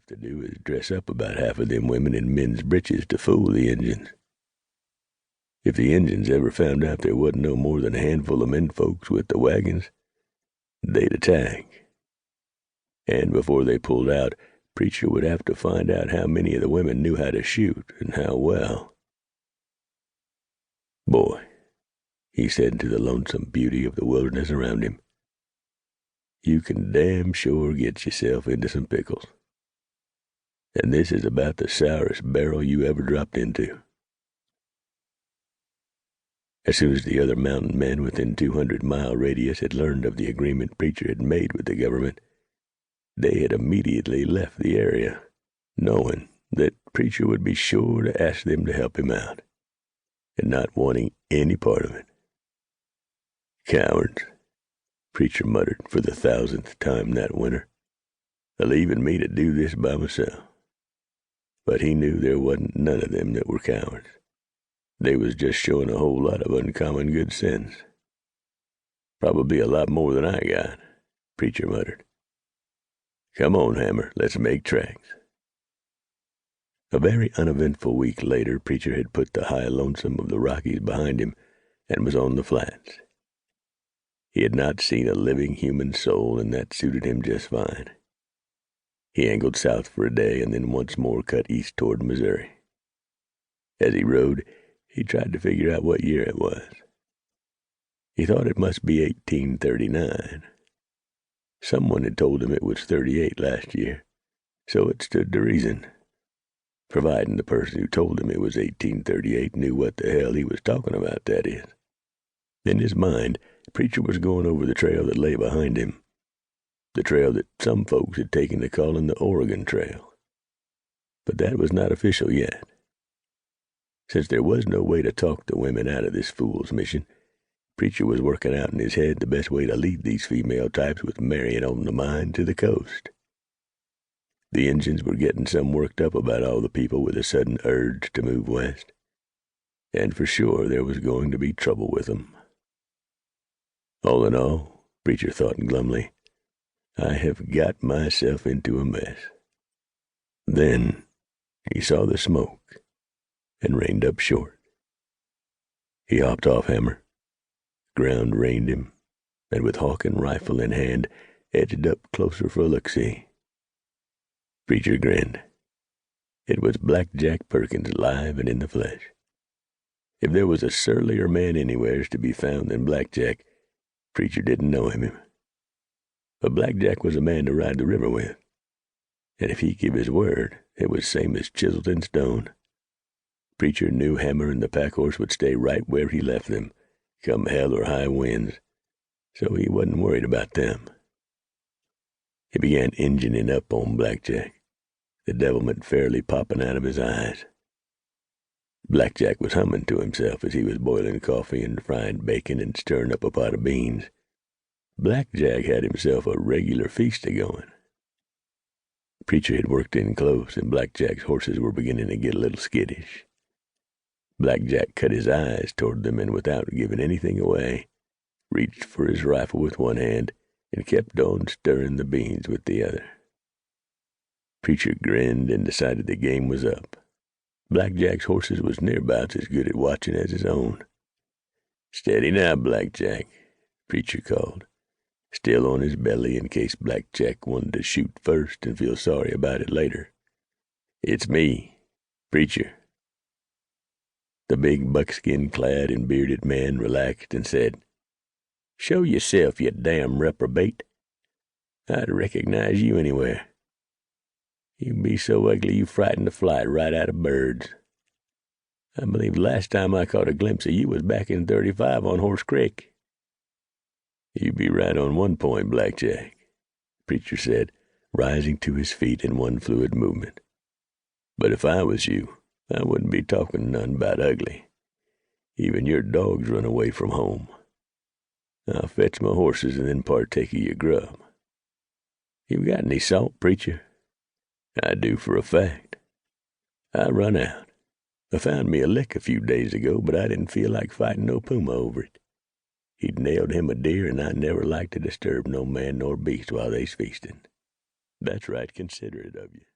have to do is dress up about half of them women in men's breeches to fool the Injuns. If the Injuns ever found out there wasn't no more than a handful of men folks with the wagons, they'd attack. And before they pulled out, Preacher would have to find out how many of the women knew how to shoot and how well. "Boy," he said to the lonesome beauty of the wilderness around him, "you can damn sure get yourself into some pickles. And this is about the sourest barrel you ever dropped into." As soon as the other mountain men within 200-mile radius had learned of the agreement Preacher had made with the government, they had immediately left the area, knowing that Preacher would be sure to ask them to help him out, and not wanting any part of it. "Cowards," Preacher muttered for the 1,000th time that winter, "a-leaving me to do this by myself." But he knew there wasn't none of them that were cowards. They was just showing a whole lot of uncommon good sense. "Probably a lot more than I got," Preacher muttered. "Come on, Hammer, let's make tracks." A very uneventful week later, Preacher had put the high lonesome of the Rockies behind him and was on the flats. He had not seen a living human soul, and that suited him just fine. He angled south for a day and then once more cut east toward Missouri. As he rode, he tried to figure out what year it was. He thought it must be 1839. Someone had told him it was 38 last year, so it stood to reason, providing the person who told him it was 1838 knew what the hell he was talking about, that is. In his mind, Preacher was going over the trail that lay behind him, the trail that some folks had taken to calling the Oregon Trail. But that was not official yet. Since there was no way to talk the women out of this fool's mission, Preacher was working out in his head the best way to lead these female types with marrying on the mind to the coast. The Injuns were getting some worked up about all the people with a sudden urge to move west, and for sure there was going to be trouble with them. All in all, Preacher thought glumly, I have got myself into a mess. Then he saw the smoke and reined up short. He hopped off Hammer. Ground reined him, and with hawk and rifle in hand, edged up closer for a look-see. Preacher grinned. It was Black Jack Perkins live and in the flesh. If there was a surlier man anywheres to be found than Black Jack, Preacher didn't know him. But Black Jack was a man to ride the river with, and if he give his word, it was same as chiseled in stone. Preacher knew Hammer and the pack-horse would stay right where he left them, come hell or high winds, so he wasn't worried about them. He began engining up on Black Jack, the devilment fairly popping out of his eyes. Black Jack was humming to himself as he was boiling coffee and frying bacon and stirring up a pot of beans. Black Jack had himself a regular feast a-going. Preacher had worked in close, and Black Jack's horses were beginning to get a little skittish. Black Jack cut his eyes toward them, and without giving anything away, reached for his rifle with one hand and kept on stirring the beans with the other. Preacher grinned and decided the game was up. Black Jack's horses was nearabouts as good at watching as his own. "Steady now, Black Jack," Preacher called, still on his belly in case Black Jack wanted to shoot first and feel sorry about it later. "It's me, Preacher." The big buckskin-clad and bearded man relaxed and said, "Show yourself, you damn reprobate. I'd recognize you anywhere. You be so ugly you frighten the flight right out of birds. I believe the last time I caught a glimpse of you was back in 35 on Horse Creek." "You be right on one point, Black Jack," Preacher said, rising to his feet in one fluid movement. "But if I was you, I wouldn't be talking none about ugly. Even your dogs run away from home. I'll fetch my horses and then partake of your grub. You got any salt, Preacher?" "I do for a fact. I run out. I found me a lick a few days ago, but I didn't feel like fighting no puma over it. He'd nailed him a deer, and I never like to disturb no man nor beast while they's feasting." "That's right considerate of you,"